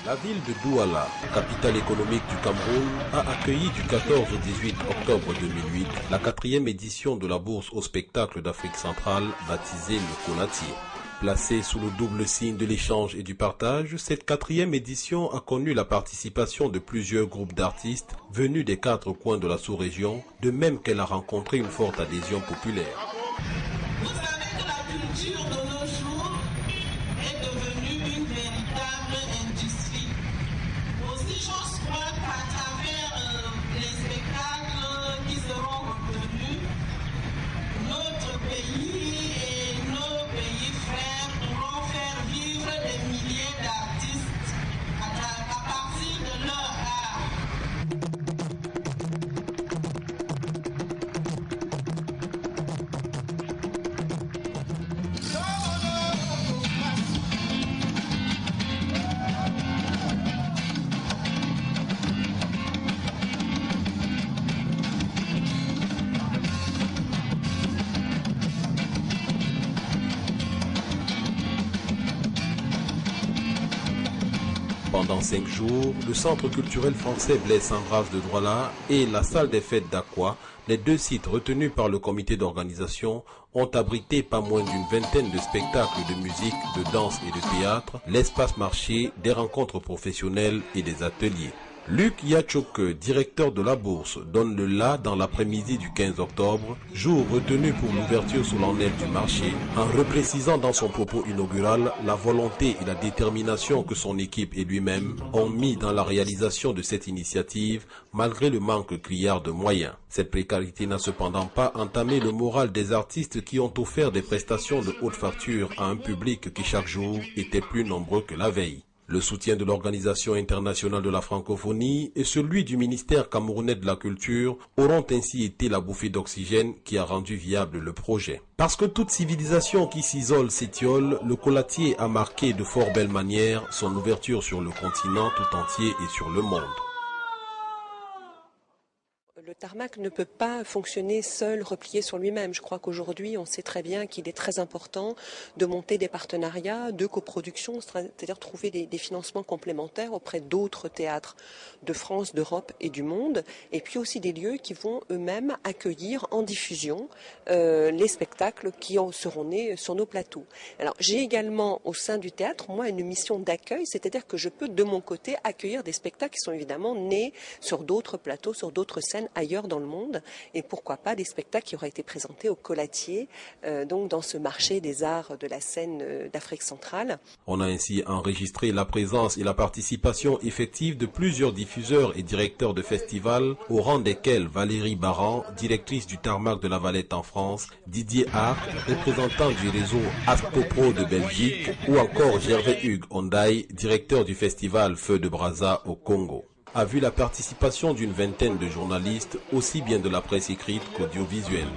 La ville de Douala, capitale économique du Cameroun, a accueilli du 14 au 18 octobre 2008 la 4e édition de la bourse au spectacle d'Afrique centrale baptisée le Colatier. Placée sous le double signe de l'échange et du partage, cette 4e édition a connu la participation de plusieurs groupes d'artistes venus des 4 coins de la sous-région, de même qu'elle a rencontré une forte adhésion populaire. Vous savez que la culture de nos jours est devenue une véritable industrie. Aussi, j'ose croire qu'à travers les spectacles qui seront retenus, notre pays et nos pays frères pourront faire vivre des milliers d'artistes à partir de leur art. Pendant 5 jours, le Centre culturel français Blaise Cendrasse de Douala et la salle des fêtes d'Aqua, les 2 sites retenus par le comité d'organisation, ont abrité pas moins d'une vingtaine de spectacles de musique, de danse et de théâtre, l'espace marché, des rencontres professionnelles et des ateliers. Luc Yachok, directeur de la bourse, donne le la dans l'après-midi du 15 octobre, jour retenu pour l'ouverture solennelle du marché, en reprécisant dans son propos inaugural la volonté et la détermination que son équipe et lui-même ont mis dans la réalisation de cette initiative, malgré le manque criard de moyens. Cette précarité n'a cependant pas entamé le moral des artistes qui ont offert des prestations de haute facture à un public qui chaque jour était plus nombreux que la veille. Le soutien de l'Organisation internationale de la francophonie et celui du ministère camerounais de la culture auront ainsi été la bouffée d'oxygène qui a rendu viable le projet. Parce que toute civilisation qui s'isole s'étiole, le Colatier a marqué de fort belle manière son ouverture sur le continent tout entier et sur le monde. Le tarmac ne peut pas fonctionner seul, replié sur lui-même. Je crois qu'aujourd'hui, on sait très bien qu'il est très important de monter des partenariats, de coproduction, c'est-à-dire trouver des financements complémentaires auprès d'autres théâtres de France, d'Europe et du monde, et puis aussi des lieux qui vont eux-mêmes accueillir en diffusion les spectacles qui seront nés sur nos plateaux. Alors, j'ai également au sein du théâtre, moi, une mission d'accueil, c'est-à-dire que je peux de mon côté accueillir des spectacles qui sont évidemment nés sur d'autres plateaux, sur d'autres scènes ailleurs dans le monde, et pourquoi pas des spectacles qui auraient été présentés au Colatier, donc dans ce marché des arts de la scène d'Afrique centrale. On a ainsi enregistré la présence et la participation effective de plusieurs diffuseurs et directeurs de festivals, au rang desquels Valérie Baran, directrice du tarmac de la Valette en France, Didier Arc, représentant du réseau Astopro de Belgique, ou encore Gervais Hugues Ondaï, directeur du festival Feu de Brazza au Congo. A vu la participation d'une vingtaine de journalistes, aussi bien de la presse écrite qu'audiovisuelle.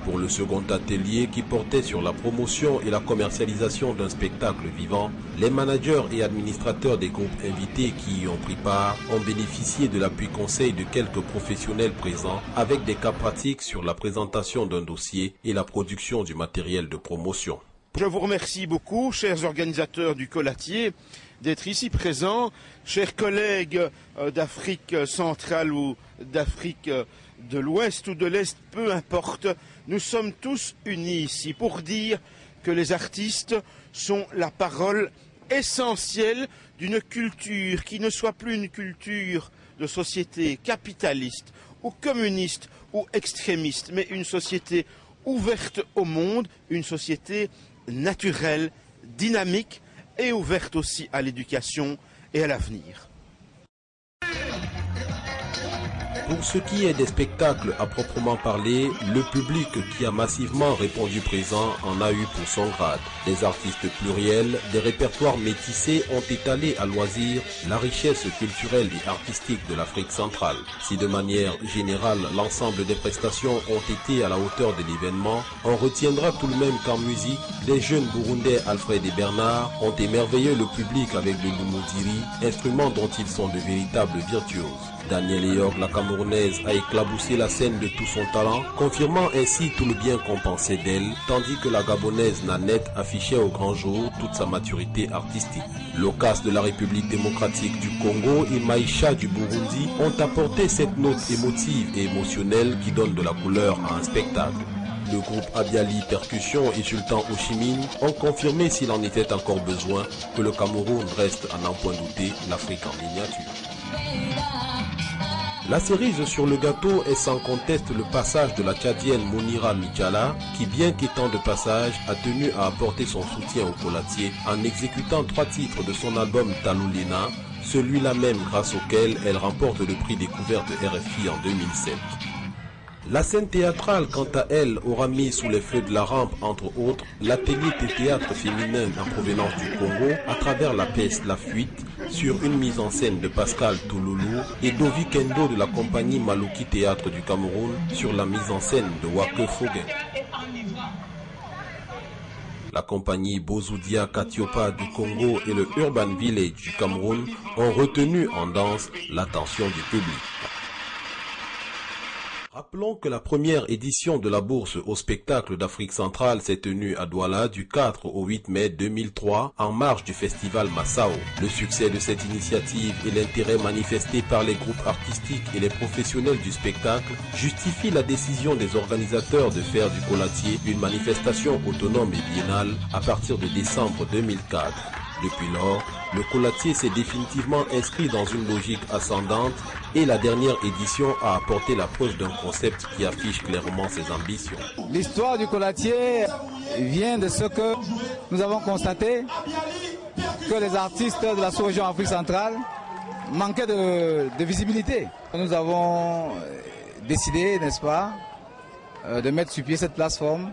Pour le second atelier qui portait sur la promotion et la commercialisation d'un spectacle vivant, les managers et administrateurs des groupes invités qui y ont pris part ont bénéficié de l'appui conseil de quelques professionnels présents avec des cas pratiques sur la présentation d'un dossier et la production du matériel de promotion. Je vous remercie beaucoup, chers organisateurs du Colatier, d'être ici présents, chers collègues d'Afrique centrale ou d'Afrique de l'Ouest ou de l'Est, peu importe, nous sommes tous unis ici pour dire que les artistes sont la parole essentielle d'une culture qui ne soit plus une culture de société capitaliste ou communiste ou extrémiste, mais une société ouverte au monde, une société naturelle, dynamique et ouverte aussi à l'éducation et à l'avenir. Pour ce qui est des spectacles à proprement parler, le public qui a massivement répondu présent en a eu pour son grade. Des artistes pluriels, des répertoires métissés ont étalé à loisir la richesse culturelle et artistique de l'Afrique centrale. Si de manière générale l'ensemble des prestations ont été à la hauteur de l'événement, on retiendra tout de même qu'en musique, les jeunes Burundais Alfred et Bernard ont émerveillé le public avec le lumudiri, instrument dont ils sont de véritables virtuoses. Daniel Eyog, la Cameroun camerounaise a éclaboussé la scène de tout son talent, confirmant ainsi tout le bien qu'on pensait d'elle, tandis que la gabonaise Nanette affichait au grand jour toute sa maturité artistique. L'Ocas de la République démocratique du Congo et Maïcha du Burundi ont apporté cette note émotive et émotionnelle qui donne de la couleur à un spectacle. Le groupe Abiali Percussion et Sultan Oshimin ont confirmé, s'il en était encore besoin, que le Cameroun reste, à n'en point douter, l'Afrique en miniature. La cerise sur le gâteau est sans conteste le passage de la Tchadienne Monira Michala, qui bien qu'étant de passage, a tenu à apporter son soutien au Colatier en exécutant 3 titres de son album Talulina, celui-là même grâce auquel elle remporte le prix découverte de RFI en 2007. La scène théâtrale, quant à elle, aura mis sous les feux de la rampe, entre autres, l'atelier de théâtre féminin en provenance du Congo, à travers la pièce La Fuite, sur une mise en scène de Pascal Touloulou, et Dovi Kendo de la compagnie Malouki Théâtre du Cameroun, sur la mise en scène de Wake Fogen. La compagnie Bozoudia Katiopa du Congo et le Urban Village du Cameroun ont retenu en danse l'attention du public. Rappelons que la première édition de la bourse au spectacle d'Afrique centrale s'est tenue à Douala du 4 au 8 mai 2003 en marge du festival Massao. Le succès de cette initiative et l'intérêt manifesté par les groupes artistiques et les professionnels du spectacle justifient la décision des organisateurs de faire du Colatier une manifestation autonome et biennale à partir de décembre 2004. Depuis lors, le Colatier s'est définitivement inscrit dans une logique ascendante et la dernière édition a apporté la preuve d'un concept qui affiche clairement ses ambitions. L'histoire du Colatier vient de ce que nous avons constaté, que les artistes de la sous-région Afrique centrale manquaient de visibilité. Nous avons décidé, n'est-ce pas, de mettre sur pied cette plateforme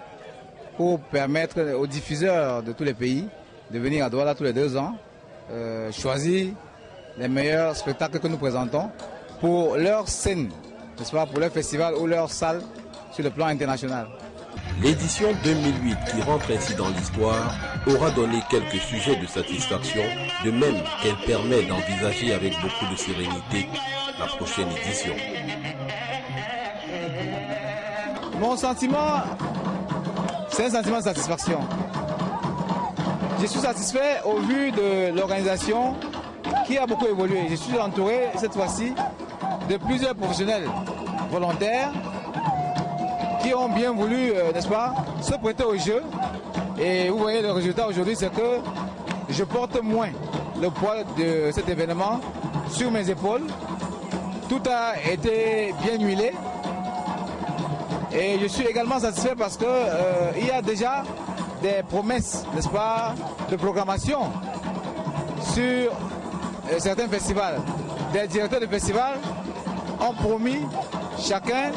pour permettre aux diffuseurs de tous les pays de venir à Douala tous les 2 ans, choisir les meilleurs spectacles que nous présentons pour leur scène, n'est-ce pas, pour leur festival ou leur salle sur le plan international. L'édition 2008, qui rentre ainsi dans l'histoire, aura donné quelques sujets de satisfaction, de même qu'elle permet d'envisager avec beaucoup de sérénité la prochaine édition. Mon sentiment, c'est un sentiment de satisfaction. Je suis satisfait au vu de l'organisation qui a beaucoup évolué. Je suis entouré cette fois-ci de plusieurs professionnels volontaires qui ont bien voulu, n'est-ce pas, se prêter au jeu. Et vous voyez le résultat aujourd'hui, c'est que je porte moins le poids de cet événement sur mes épaules. Tout a été bien huilé. Et je suis également satisfait parce qu'il y a déjà des promesses, n'est-ce pas, de programmation sur certains festivals. Des directeurs de festivals ont promis chacun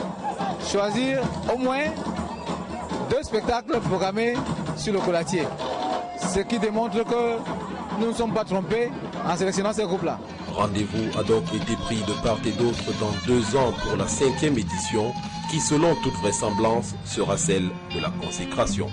choisir au moins 2 spectacles programmés sur le Colatier. Ce qui démontre que nous ne sommes pas trompés en sélectionnant ces groupes-là. Rendez-vous a donc été pris de part et d'autre dans 2 ans pour la 5e édition qui, selon toute vraisemblance, sera celle de la consécration.